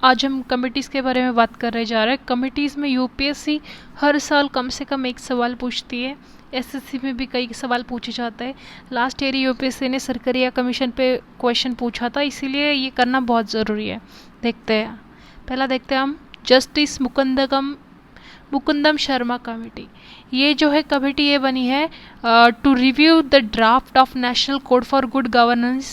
आज हम कमिटीज़ के बारे में बात करने जा रहे हैं। कमिटीज़ में यूपीएससी हर साल कम से कम एक सवाल पूछती है। एसएससी में भी कई सवाल पूछे जाते हैं। लास्ट ईयर यूपीएससी ने सरकारिया कमीशन पे क्वेश्चन पूछा था, इसीलिए ये करना बहुत ज़रूरी है। देखते हैं, पहला देखते हैं हम जस्टिस मुकुंदम शर्मा कमेटी। ये जो है कमेटी ये बनी है to review the draft of national code for good governance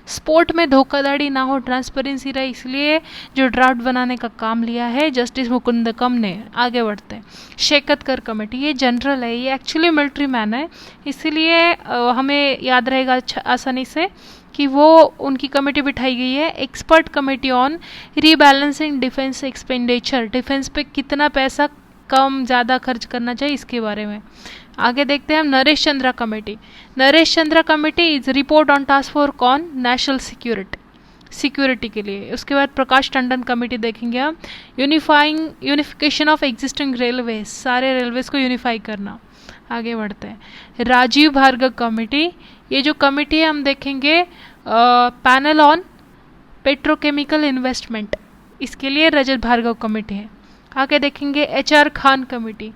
sport में धोखाधड़ी ना हो, ट्रांसपेरेंसी रहे, इसलिए जो ड्राफ्ट बनाने का काम लिया है जस्टिस मुकुंदकम ने। आगे बढ़ते हैं। शेकतकर कमेटी, ये जनरल है, ये एक्चुअली मिलिट्री मैन है, इसीलिए हमें याद रहेगा आसानी से कि वो उनकी कमेटी बिठाई गई है। Expert committee on rebalancing defence expenditure, defence पे कितना पैसा कम ज़्यादा खर्च करना चाहिए, इसके बारे में। आगे देखते हैं हम Naresh Chandra committee. Naresh Chandra committee is report on task force on national security के लिए। उसके बाद प्रकाश टंडन कमेटी देखेंगे हम, यूनिफिकेशन ऑफ एग्जिस्टिंग रेलवे, सारे रेलवेज को यूनिफाई करना। आगे बढ़ते हैं। राजीव भार्गव कमेटी, ये जो कमेटी है हम देखेंगे पैनल ऑन पेट्रोकेमिकल इन्वेस्टमेंट, इसके लिए रजत भार्गव कमेटी है। आगे देखेंगे HR Khan committee,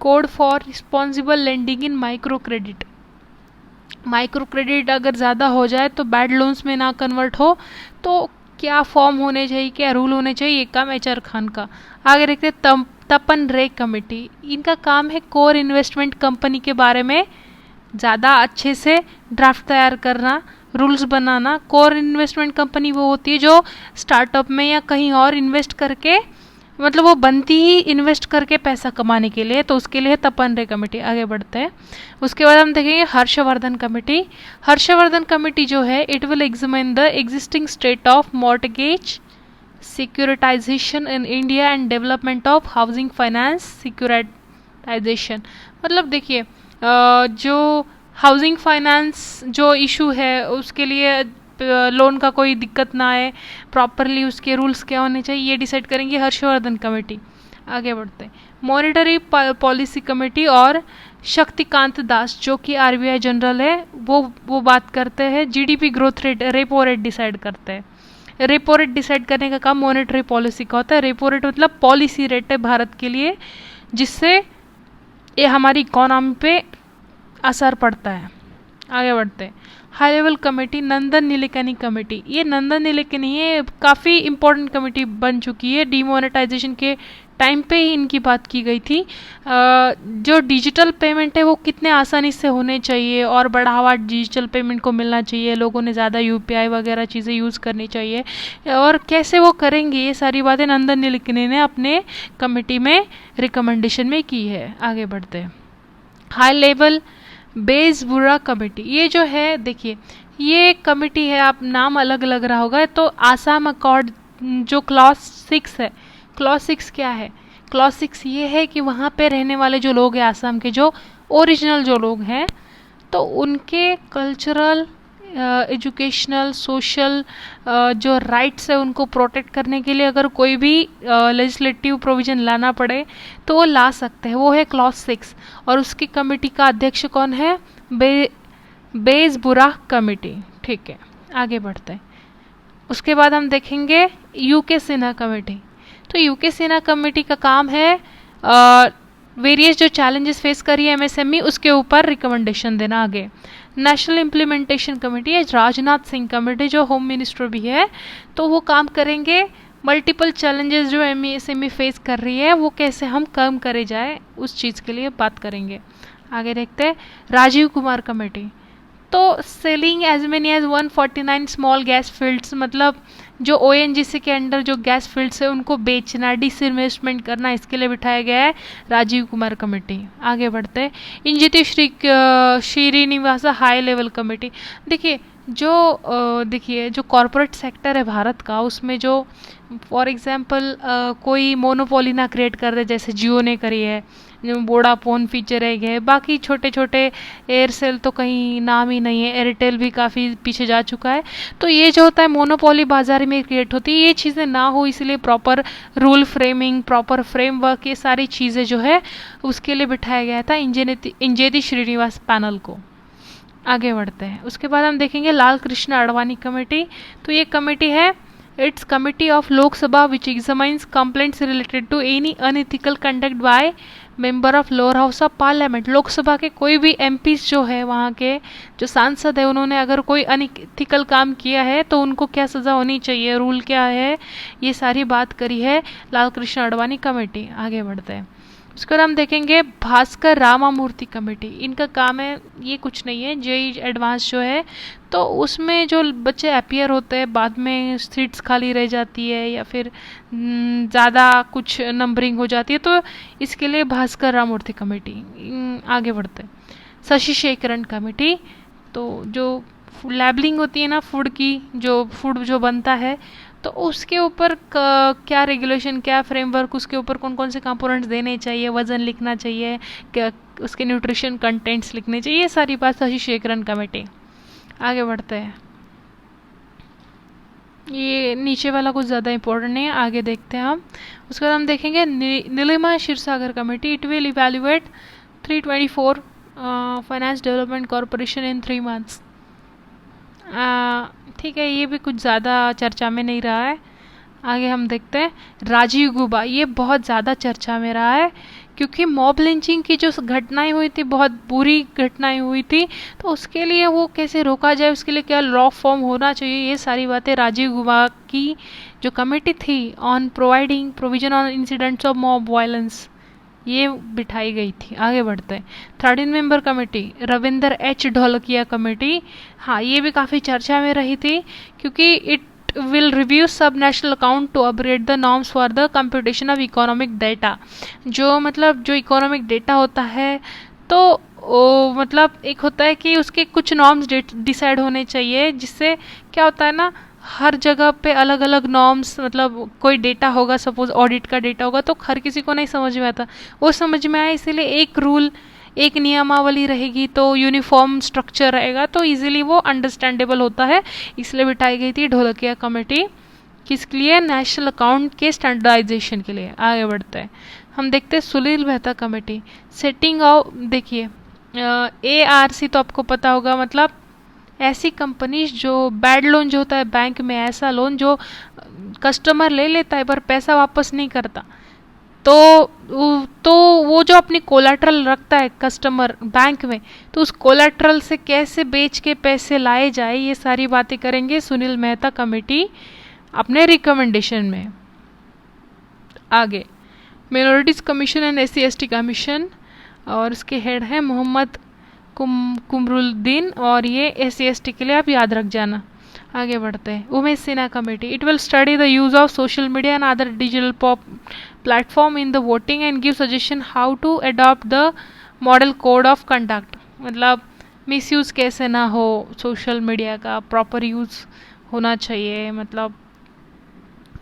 code for responsible lending in micro credit अगर ज़्यादा हो जाए तो बैड लोन्स में ना कन्वर्ट हो, तो क्या फॉर्म होने चाहिए, क्या रूल होने चाहिए, ये काम एचआर खान का। आगे देखते हैं तपन रे कमेटी, इनका काम है कोर इन्वेस्टमेंट कंपनी के बारे में ज़्यादा अच्छे से ड्राफ्ट तैयार करना, रूल्स बनाना। कोर इन्वेस्टमेंट कंपनी वो होती है जो स्टार्टअप में या कहीं और इन्वेस्ट करके, मतलब वो बनती ही इन्वेस्ट करके पैसा कमाने के लिए, तो उसके लिए तपन रे कमेटी। आगे बढ़ते हैं। उसके बाद हम देखेंगे हर्षवर्धन कमेटी। हर्षवर्धन कमेटी जो है it will examine the existing state of mortgage securitization in India and development of housing finance securitization. मतलब देखिए जो हाउसिंग फाइनेंस जो इशू है उसके लिए लोन का कोई दिक्कत ना आए, प्रॉपरली उसके रूल्स क्या होने चाहिए, ये डिसाइड करेंगे हर्षवर्धन कमेटी। आगे बढ़ते हैं। मॉनेटरी पॉलिसी कमेटी और शक्तिकांत दास जो कि आरबीआई जनरल है, वो बात करते हैं GDP growth rate, repo rate decide करते हैं। रेपो रेट डिसाइड करने का काम मॉनेटरी पॉलिसी का होता है। रेपो रेट मतलब पॉलिसी रेट है भारत के लिए, जिससे ये हमारी इकोनॉमी पे असर पड़ता है। आगे बढ़ते हैं। हाई लेवल कमेटी नंदन नीलेकनी कमेटी, ये नंदन नीलेकनी ये काफ़ी इंपॉर्टेंट कमेटी बन चुकी है। डीमोनेटाइजेशन के टाइम पे ही इनकी बात की गई थी। जो डिजिटल पेमेंट है वो कितने आसानी से होने चाहिए और बढ़ावा डिजिटल पेमेंट को मिलना चाहिए, लोगों ने ज़्यादा यूपीआई वगैरह चीज़ें यूज़ करनी चाहिए, और कैसे वो करेंगे, ये सारी बातें नंदन नीलेकनी ने अपने कमेटी में रिकमेंडेशन में की है। आगे बढ़ते हैं। हाई लेवल बेसबुरा कमेटी, ये जो है देखिए ये कमेटी है, आप नाम अलग अलग रहा होगा, तो आसाम अकॉर्ड जो क्लॉज 6 है, क्लॉज 6 क्या है, क्लॉज 6 ये है कि वहाँ पे रहने वाले जो लोग हैं आसाम के, जो ओरिजिनल जो लोग हैं, तो उनके कल्चरल एजुकेशनल सोशल जो राइट्स है उनको प्रोटेक्ट करने के लिए अगर कोई भी लेजिस्लेटिव प्रोविज़न लाना पड़े तो वो ला सकते हैं, वो है क्लॉज 6। और उसकी कमेटी का अध्यक्ष कौन है, बेसबुरा कमेटी। ठीक है, आगे बढ़ते हैं। उसके बाद हम देखेंगे यूके सिन्हा कमेटी। तो यूके सिन्हा कमेटी का काम है वेरियस जो चैलेंजेस फेस करी है एमएसएमई उसके ऊपर रिकमेंडेशन देना। आगे नेशनल इम्प्लीमेंटेशन कमेटी है, राजनाथ सिंह कमेटी जो होम मिनिस्टर भी है, तो वो काम करेंगे मल्टीपल चैलेंजेस जो एमएसएमई फेस कर रही है वो कैसे हम कम करे जाए, उस चीज़ के लिए बात करेंगे। आगे देखते हैं राजीव कुमार कमेटी। तो selling as many as 149 small gas fields, मतलब जो ओएनजीसी के अंडर जो गैस फील्ड्स है उनको बेचना, डिसइन्वेस्टमेंट करना, इसके लिए बिठाया गया है राजीव कुमार कमेटी। आगे बढ़ते हैं। इंजिति श्रीनिवासा हाई लेवल कमेटी। देखिए जो कॉरपोरेट सेक्टर है भारत का, उसमें जो फॉर एग्जांपल कोई मोनोपोली ना क्रिएट कर दे, जैसे जियो ने करी है, वोडाफोन फीचर है, बाकी छोटे छोटे एयरसेल तो कहीं नाम ही नहीं है, एयरटेल भी काफ़ी पीछे जा चुका है। तो ये जो होता है मोनोपोली बाजार में क्रिएट होती है, ये चीज़ें ना हो इसलिए proper rule framing, proper framework, ये सारी चीज़ें जो है उसके लिए बिठाया गया था इंजेदी श्रीनिवास पैनल को। आगे बढ़ते हैं। उसके बाद हम देखेंगे लाल कृष्ण आडवाणी कमेटी। तो ये कमेटी है It's committee of Lok Sabha which examines complaints related to any unethical conduct by member of lower house of parliament. Lok Sabha के कोई भी एमपीज जो है, वहाँ के जो सांसद है, उन्होंने अगर कोई अनइथिकल काम किया है तो उनको क्या सज़ा होनी चाहिए, रूल क्या है, ये सारी बात करी है लाल कृष्ण आडवाणी कमेटी। आगे बढ़ते हैं। उसके बाद हम देखेंगे भास्कर रामामूर्ति कमेटी। इनका काम है, ये कुछ नहीं है, जेई एडवांस जो है, तो उसमें जो बच्चे अपियर होते हैं, बाद में सीट्स खाली रह जाती है या फिर ज़्यादा कुछ नंबरिंग हो जाती है, तो इसके लिए भास्कर रामामूर्ति कमेटी। आगे बढ़ते हैं। शशि शेखरन कमेटी, तो जो लेबलिंग होती है ना फूड की, जो फूड जो बनता है, तो उसके ऊपर क्या रेगुलेशन, क्या फ्रेमवर्क, उसके ऊपर कौन कौन से कंपोनेंट्स देने चाहिए, वजन लिखना चाहिए, क्या उसके न्यूट्रिशन कंटेंट्स लिखने चाहिए, ये सारी बात शशि शेखरन कमेटी। आगे बढ़ते हैं। ये नीचे वाला कुछ ज़्यादा इंपॉर्टेंट नहीं है, आगे देखते हैं हम। उसके बाद हम देखेंगे Neelima Kshirsagar committee. It will evaluate 324 finance development corporation in 3 months। ठीक है, ये भी कुछ ज़्यादा चर्चा में नहीं रहा है। आगे हम देखते हैं राजीव गुबा। ये बहुत ज़्यादा चर्चा में रहा है क्योंकि मॉब लिंचिंग की जो घटनाएं हुई थी, बहुत बुरी घटनाएं हुई थी, तो उसके लिए वो कैसे रोका जाए, उसके लिए क्या लॉ फॉर्म होना चाहिए, ये सारी बातें राजीव गुबा की जो कमेटी थी on providing provision on incidents of mob violence, ये बिठाई गई थी। आगे बढ़ते हैं। 13 member committee Ravinder H Dholakia committee. हाँ, ये भी काफ़ी चर्चा में रही थी क्योंकि it will review sub national account to upgrade the norms for the computation of economic data। जो मतलब जो इकोनॉमिक डेटा होता है, तो मतलब एक होता है कि उसके कुछ नॉर्म्स डिसाइड होने चाहिए, जिससे क्या होता है ना, हर जगह पे अलग अलग नॉर्म्स, मतलब कोई डेटा होगा, सपोज ऑडिट का डेटा होगा, तो हर किसी को नहीं समझ में आता, वो समझ में आए, इसीलिए एक रूल, एक नियमावली रहेगी, तो यूनिफॉर्म स्ट्रक्चर रहेगा, तो इजीली वो अंडरस्टैंडेबल होता है, इसलिए बिठाई गई थी ढोलकिया कमेटी। किसके लिए? नेशनल अकाउंट के स्टैंडर्डाइजेशन के लिए। आगे बढ़ते हैं। हम देखते हैं Sunil Mehta committee. Setting of, देखिए ARC तो आपको पता होगा, मतलब ऐसी कंपनीज जो बैड लोन जो होता है बैंक में, ऐसा लोन जो कस्टमर ले लेता है पर पैसा वापस नहीं करता, तो वो जो अपनी कोलेट्रल रखता है कस्टमर बैंक में, तो उस कोलेट्रल से कैसे बेच के पैसे लाए जाए, ये सारी बातें करेंगे सुनील मेहता कमेटी अपने रिकमेंडेशन में। आगे minorities commission and SC/ST commission, और इसके हेड है मोहम्मद कुमरुद्दीन, और ये SC/ST के लिए आप याद रख जाना। आगे बढ़ते हैं। Umesh Sinha committee. It will study the use of social media and other digital platform in the voting and give suggestion how to adopt the model code of conduct. मतलब मिसयूज़ कैसे ना हो, सोशल मीडिया का प्रॉपर यूज़ होना चाहिए, मतलब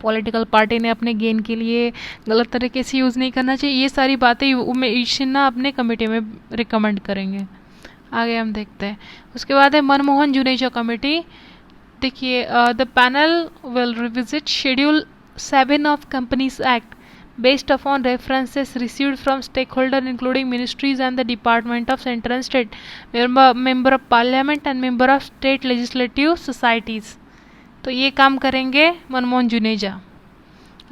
political party ने अपने गेन के लिए गलत तरीके से यूज़ नहीं करना चाहिए, ये सारी बातें उमेश सिन्हा अपने कमेटी में रिकमेंड करेंगे। आगे हम देखते हैं। उसके बाद है मनमोहन जुनेजा कमेटी। देखिए the panel will revisit schedule 7 of companies act based upon references received from stakeholders including ministries and the Department of Central and State, member of Parliament and member of State Legislative Societies। तो ये काम करेंगे मनमोहन जुनेजा।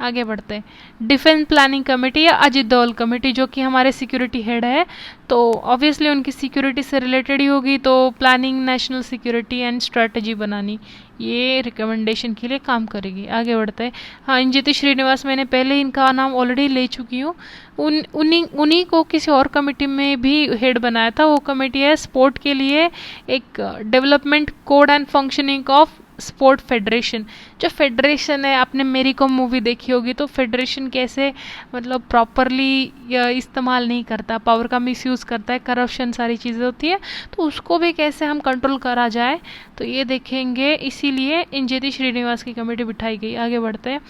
आगे बढ़ते हैं। Defence planning committee या Ajit Doval committee, जो कि हमारे सिक्योरिटी हेड है, तो ऑब्वियसली उनकी सिक्योरिटी से रिलेटेड ही होगी, तो planning, national security and strategy बनानी, ये रिकमेंडेशन के लिए काम करेगी। आगे बढ़ते हैं। हाँ, इंजेति श्रीनिवास, मैंने पहले इनका नाम ऑलरेडी ले चुकी हूँ, उन्हीं को किसी और कमेटी में भी हेड बनाया था। वो कमेटी है स्पोर्ट के लिए एक development code and functioning of sport federation. जो फेडरेशन है, आपने मेरी कॉम मूवी देखी होगी, तो फेडरेशन कैसे मतलब प्रॉपरली इस्तेमाल नहीं करता, पावर का मिसयूज़ करता है, करप्शन सारी चीज़ें होती है, तो उसको भी कैसे हम कंट्रोल करा जाए, तो ये देखेंगे, इसीलिए इंजेति श्रीनिवास की कमेटी बिठाई गई। आगे बढ़ते हैं।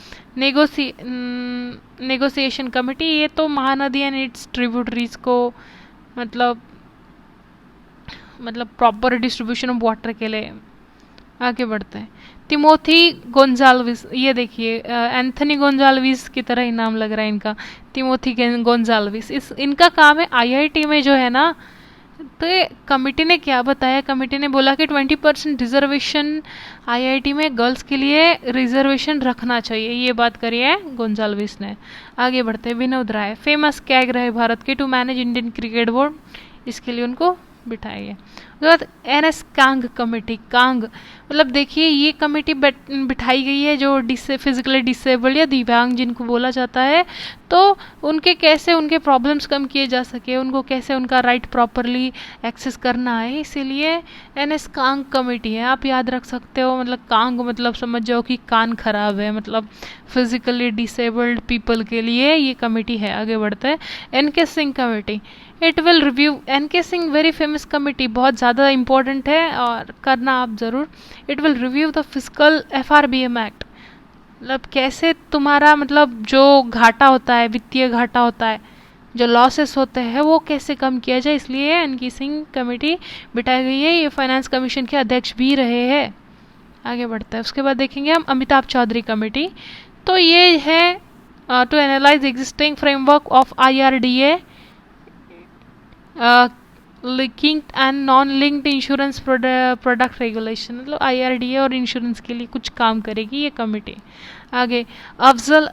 नेगोशिएशन कमेटी, ये तो महानदी एंड इट्स ट्रिब्यूटरीज को मतलब प्रॉपर डिस्ट्रीब्यूशन ऑफ वाटर के लिए। आगे बढ़ते हैं। तिमोथी गोंजाल्विस, ये देखिए एंथनी गोंजाल्विस की तरह ही नाम लग रहा है इनका, तिमोथी गोंजाल्विस। इनका काम है IIT में जो है ना, तो ये कमिटी ने क्या बताया, कमिटी ने बोला कि 20% रिजर्वेशन आईआईटी में गर्ल्स के लिए रिजर्वेशन रखना चाहिए, ये बात करी है गोंजाल्विस ने। आगे बढ़ते हैं, विनोद राय फेमस कैग रहे भारत के to manage Indian cricket board, इसके लिए उनको बिठाया गया। उसके बाद एनएस कांग कमेटी, कांग मतलब देखिए ये कमेटी बिठाई गई है जो फिजिकली डिसेबल्ड या दिव्यांग जिनको बोला जाता है, तो उनके कैसे उनके प्रॉब्लम्स कम किए जा सके, उनको कैसे उनका राइट प्रॉपरली एक्सेस करना है, इसीलिए एनएस कांग कमेटी है। आप याद रख सकते हो, मतलब कांग मतलब समझ जाओ कि कान खराब है, मतलब फिजिकली डिसेबल्ड पीपल के लिए ये कमेटी है। आगे बढ़ते हैं, NK Singh committee, it will review, NK Singh very famous committee, बहुत ज़्यादा इंपॉर्टेंट है और करना आप ज़रूर। It will review the physical FRBM act, मतलब कैसे तुम्हारा मतलब जो घाटा होता है, वित्तीय घाटा होता है, जो लॉसेस होते हैं वो कैसे कम किया जाए, इसलिए एनके सिंह कमेटी बिठाई गई है। ये फाइनेंस कमीशन के अध्यक्ष भी रहे हैं। आगे बढ़ता है, उसके बाद देखेंगे हम अमिताभ चौधरी कमेटी, तो ये है to analyse existing framework of IRDA linked and non linked insurance product regulation, मतलब आईआरडीए और इंश्योरेंस के लिए कुछ काम करेगी ये कमेटी। आगे अफजल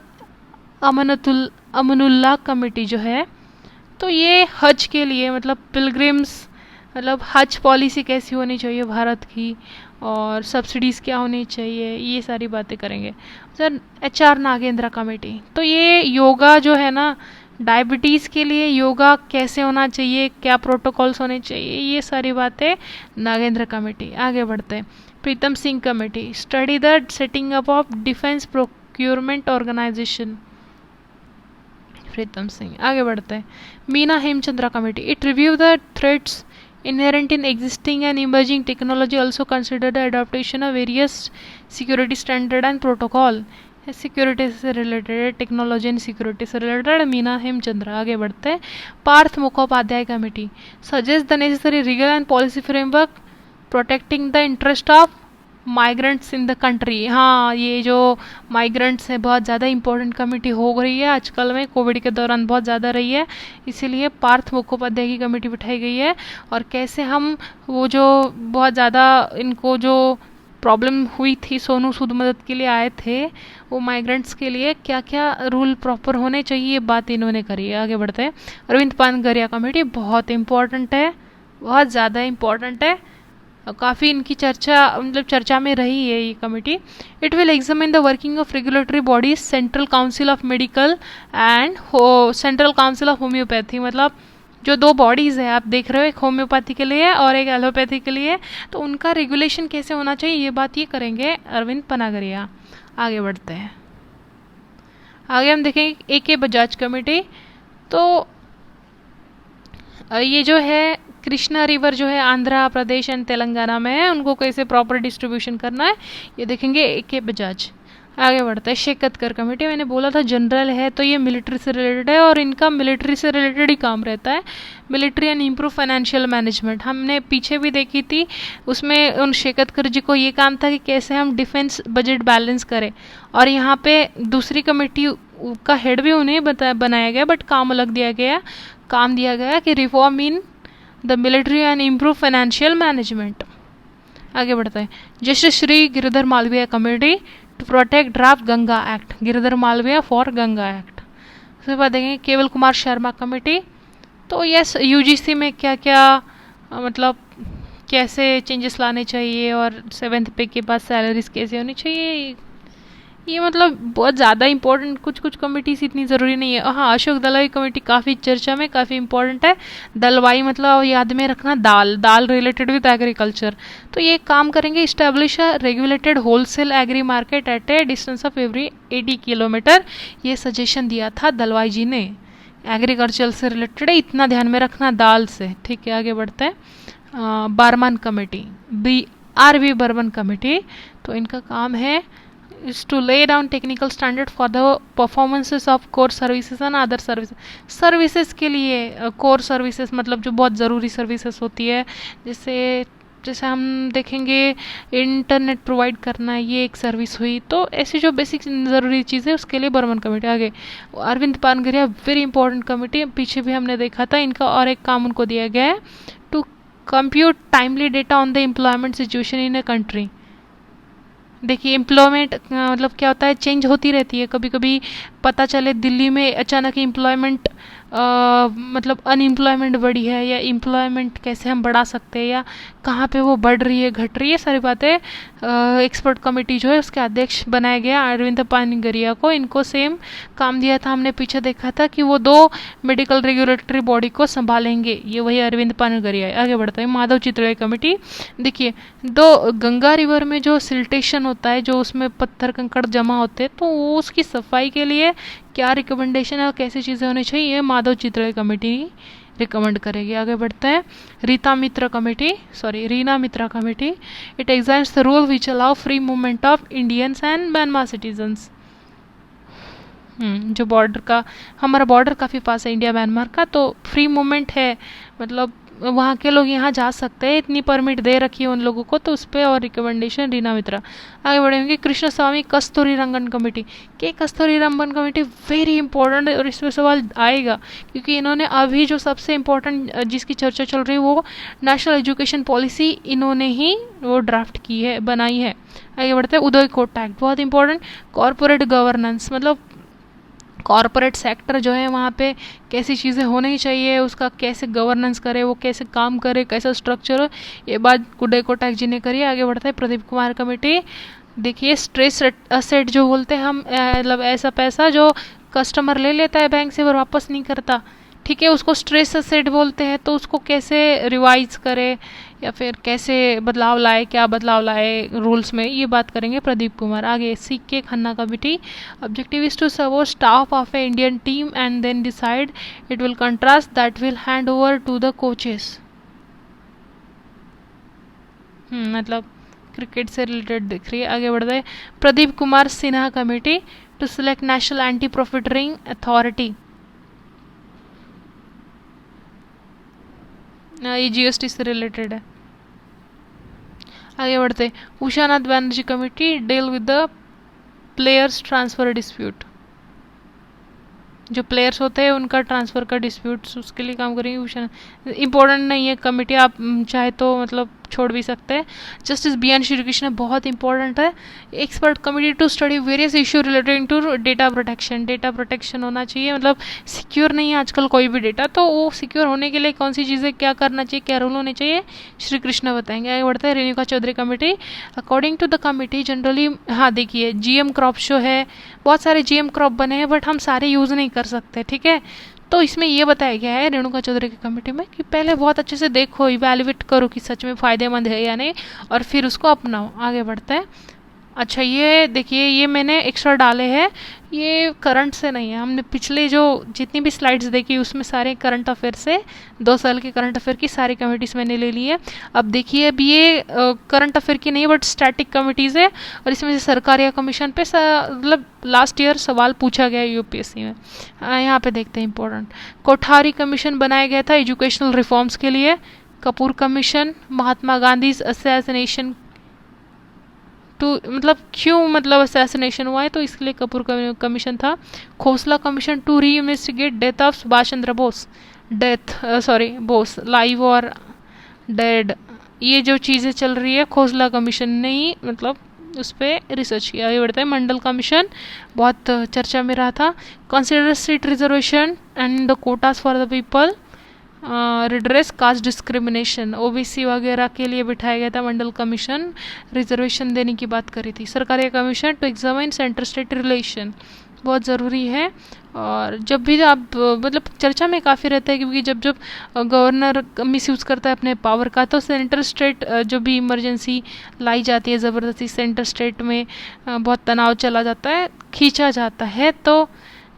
अमनुल्लाह कमेटी जो है, तो ये हज के लिए मतलब पिलग्रिम्स, मतलब हज पॉलिसी कैसी होनी चाहिए भारत की और सब्सिडीज़ क्या होनी चाहिए, ये सारी बातें करेंगे। सर एचआर नागेंद्र कमेटी, तो ये योगा जो है ना, डायबिटीज़ के लिए योगा कैसे होना चाहिए, क्या प्रोटोकॉल्स होने चाहिए, ये सारी बातें नागेंद्र कमेटी। आगे बढ़ते हैं, Pritam Singh committee, study the setting up of defence procurement organisation, Pritam Singh. आगे बढ़ते हैं, Meena Hemchandra committee, it review the threats inherent in existing and emerging technology, also consider the adaptation of various security standard and protocol, security से related, technology and security से related, Meena Hemchandra. आगे बढ़ते हैं, Parth Mukhopadhyay committee, suggest the necessary legal and policy framework protecting the interest of migrants in the country. हाँ, ये जो migrants है बहुत ज़्यादा इंपॉर्टेंट कमेटी हो रही है आजकल में, कोविड के दौरान बहुत ज़्यादा रही है, इसीलिए पार्थ मुखोपाध्याय की कमेटी बिठाई गई है। और कैसे हम वो जो बहुत ज़्यादा इनको जो प्रॉब्लम हुई थी, सोनू सूद मदद के लिए आए थे, वो माइग्रेंट्स के लिए क्या क्या रूल प्रॉपर होने चाहिए, ये बात इन्होंने करी है। आगे बढ़ते हैं, अरविंद पानगरिया कमेटी, बहुत इंपॉर्टेंट है, बहुत ज़्यादा इंपॉर्टेंट है, काफ़ी इनकी चर्चा मतलब चर्चा में रही है ये committee. It will examine the working of regulatory bodies, central council of medical and central council of homeopathy, मतलब जो दो बॉडीज़ है आप देख रहे हो, एक होम्योपैथी के लिए और एक एलोपैथी के लिए, तो उनका रेगुलेशन कैसे होना चाहिए ये बात ये करेंगे अरविंद पनागरिया। आगे बढ़ते हैं, आगे हम देखेंगे ए के बजाज कमेटी, तो ये जो है कृष्णा रिवर जो है आंध्र प्रदेश एंड तेलंगाना में है, उनको कैसे प्रॉपर डिस्ट्रीब्यूशन करना है ये देखेंगे ए के बजाज। आगे बढ़ता है, शेकतकर कमेटी, मैंने बोला था जनरल है तो ये मिलिट्री से रिलेटेड है और इनका मिलिट्री से रिलेटेड ही काम रहता है, military and improve financial management. हमने पीछे भी देखी थी, उसमें उन शेकतकर जी को ये काम था कि कैसे हम डिफेंस बजट बैलेंस करें, और यहाँ पे दूसरी कमेटी का हेड भी उन्हें बनाया गया, बट काम अलग दिया गया कि reform in the military and improve financial management. आगे बढ़ता है, justice Shri Giridhar Malviya committee to protect draft Ganga act, Giridhar Malviya for Ganga act. उसके बाद देखेंगे केवल कुमार शर्मा कमेटी, तो यस यूजीसी में क्या क्या मतलब कैसे चेंजेस लाने चाहिए और 7th पे के बाद सैलरीज कैसे होनी चाहिए, ये मतलब बहुत ज़्यादा इंपॉर्टेंट, कुछ कमेटीज इतनी ज़रूरी नहीं है। हाँ, अशोक दलवाई कमेटी काफ़ी चर्चा में, काफ़ी इंपॉर्टेंट है। दलवाई मतलब याद में रखना दाल रिलेटेड विद एग्रीकल्चर, तो ये काम करेंगे, establish a regulated wholesale agri market at A distance of every 80 kilometre, ये सजेशन दिया था दलवाई जी ने, एग्रीकल्चर से रिलेटेड है, इतना ध्यान में रखना दाल से, ठीक है। आगे बढ़ते हैं, Burman committee, BRB Burman committee, तो इनका काम है is to lay down technical standard for the performances of core services and other services के लिए core services मतलब जो बहुत ज़रूरी सर्विसेज होती है, जैसे हम देखेंगे इंटरनेट प्रोवाइड करना, ये एक सर्विस हुई, तो ऐसी जो बेसिक ज़रूरी चीज़ है उसके लिए बर्मन कमेटी। आगे Arvind Panagariya, very important committee, पीछे भी हमने देखा था इनका, और एक काम उनको दिया गया है to compute timely data on the employment situation in a country. देखिए एम्प्लॉयमेंट मतलब क्या होता है, चेंज होती रहती है। कभी कभी पता चले दिल्ली में अचानक एम्प्लॉयमेंट मतलब अनएम्प्लॉयमेंट बढ़ी है, या एम्प्लॉयमेंट कैसे हम बढ़ा सकते हैं, या कहाँ पे वो बढ़ रही है घट रही है, सारी बातें एक्सपर्ट कमेटी जो है उसके अध्यक्ष बनाया गया अरविंद पानगरिया को। इनको सेम काम दिया था, हमने पीछे देखा था कि वो 2 मेडिकल रेगुलेटरी बॉडी को संभालेंगे, ये वही अरविंद पानगरिया है। आगे बढ़ता है माधव चितले कमेटी। देखिए गंगा रिवर में जो सिल्टेशन होता है, जो उसमें पत्थर कंकड़ जमा होते हैं, तो वो उसकी सफाई के लिए क्या रिकमेंडेशन है और कैसी चीज़ें होनी चाहिए, माधव चितले कमेटी रिकमेंड करेगी। आगे बढ़ते हैं Reena Mitra committee. It exams the rule which allow free movement of Indians and Myanmar citizens. जो बॉर्डर का, हमारा बॉर्डर काफ़ी पास है इंडिया म्यांमार का, तो फ्री मूवमेंट है, मतलब वहाँ के लोग यहाँ जा सकते हैं, इतनी परमिट दे रखी है उन लोगों को, तो उस पर और रिकमेंडेशन रीना मित्रा। आगे बढ़ेंगे कृष्ण स्वामी कस्तूरी रंगन कमेटी। के कस्तूरी रंगन कमेटी वेरी इंपॉर्टेंट है, और इसमें सवाल आएगा क्योंकि इन्होंने अभी जो सबसे इम्पोर्टेंट जिसकी चर्चा चल रही है वो नेशनल एजुकेशन पॉलिसी इन्होंने ही वो ड्राफ्ट की है, बनाई है। आगे बढ़ते हैं उदय कोटा एक्ट, बहुत इंपॉर्टेंट। कॉरपोरेट गवर्नेंस, मतलब कॉरपोरेट सेक्टर जो है वहाँ पे कैसी चीज़ें होनी चाहिए, उसका कैसे गवर्नेंस करे, वो कैसे काम करे, कैसा स्ट्रक्चर हो, ये बात उदय कोटक जी ने करी। आगे बढ़ता है प्रदीप कुमार कमेटी। देखिए स्ट्रेस असेट जो बोलते हैं हम, मतलब ऐसा पैसा जो कस्टमर ले लेता है बैंक से और वापस नहीं करता, ठीक है, उसको स्ट्रेस असेट बोलते हैं। तो उसको कैसे रिवाइज करे या फिर कैसे बदलाव लाए, क्या बदलाव लाए रूल्स में, ये बात करेंगे प्रदीप कुमार। आगे CK Khanna committee. Objective is to serve staff of a Indian team and then decide it will contrast that will hand over to the coaches. मतलब क्रिकेट से रिलेटेड दिख रही है। आगे बढ़ते हैं Pradeep Kumar Sinha committee to select national anti profiteering authority. ये GST से रिलेटेड है। आगे बढ़ते Ushanath Banerjee committee deal with the players transfer dispute. जो प्लेयर्स होते हैं उनका ट्रांसफ़र का डिस्प्यूट्स, उसके लिए काम करेंगे उषानाथ। इंपॉर्टेंट नहीं है कमेटी, आप चाहे तो मतलब छोड़ भी सकते हैं। Justice B N Shri Krishna बहुत इंपॉर्टेंट है। Expert committee to study various issue related to data protection. Data protection होना चाहिए, मतलब सिक्योर नहीं है आजकल कोई भी डेटा, तो वो सिक्योर होने के लिए कौन सी चीज़ें क्या करना चाहिए, क्या रूल होने चाहिए, श्री कृष्ण बताएंगे। आगे बढ़ता है Renuka Chaudhary committee. According to the committee generally, हाँ देखिए जीएम क्रॉप शो है, बहुत सारे जीएम क्रॉप बने हैं बट हम सारे यूज़ नहीं कर सकते, ठीक है। तो इसमें ये बताया गया है रेणुका चौधरी की कमेटी में कि पहले बहुत अच्छे से देखो, इवैल्यूएट करो कि सच में फ़ायदेमंद है या नहीं, और फिर उसको अपनाओ। आगे बढ़ता है। अच्छा ये देखिए, ये मैंने एक्स्ट्रा डाले हैं, ये करंट से नहीं है, हमने पिछले जो जितनी भी स्लाइड्स देखी उसमें सारे करंट अफेयर से 2 साल के करंट अफेयर की सारी कमेटीज़ मैंने ले ली है। अब देखिए अब ये करंट अफेयर की नहीं बट स्टैटिक कमेटीज़ है, और इसमें से सरकार या कमीशन पे मतलब लास्ट ईयर सवाल पूछा गया यूपीएससी में। यहाँ पे देखते हैं इंपॉर्टेंट। कोठारी कमीशन बनाया गया था एजुकेशनल रिफॉर्म्स के लिए। Kapur commission Mahatma Gandhi assassination to, मतलब क्यों मतलब असैसिनेशन हुआ है तो इसके लिए कपूर कमीशन था। Khosla commission to reinvestigate death of Subhash Chandra Bose, Bose live और डेड, ये जो चीज़ें चल रही है खोसला कमीशन ने ही मतलब उस पर रिसर्च किया। आगे बढ़ता है मंडल कमीशन, बहुत चर्चा में रहा था। Consider seat reservation and the quotas for the people, redress caste discrimination, OBC वगैरह के लिए बिठाया गया था मंडल कमीशन, रिजर्वेशन देने की बात करी थी। Sarkaria commission to examine centre state relation, बहुत ज़रूरी है। और जब भी आप मतलब चर्चा में काफ़ी रहता है क्योंकि जब गवर्नर मिसयूज़ करता है अपने पावर का, तो सेंटर स्टेट जो भी इमरजेंसी लाई जाती है ज़बरदस्ती सेंटर स्टेट में बहुत तनाव चला जाता है, खींचा जाता है, तो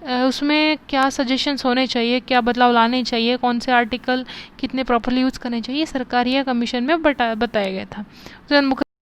उसमें क्या सजेशंस होने चाहिए, क्या बदलाव लाने चाहिए, कौन से आर्टिकल कितने प्रॉपरली यूज़ करने चाहिए, सरकारी या कमीशन में बताया गया था।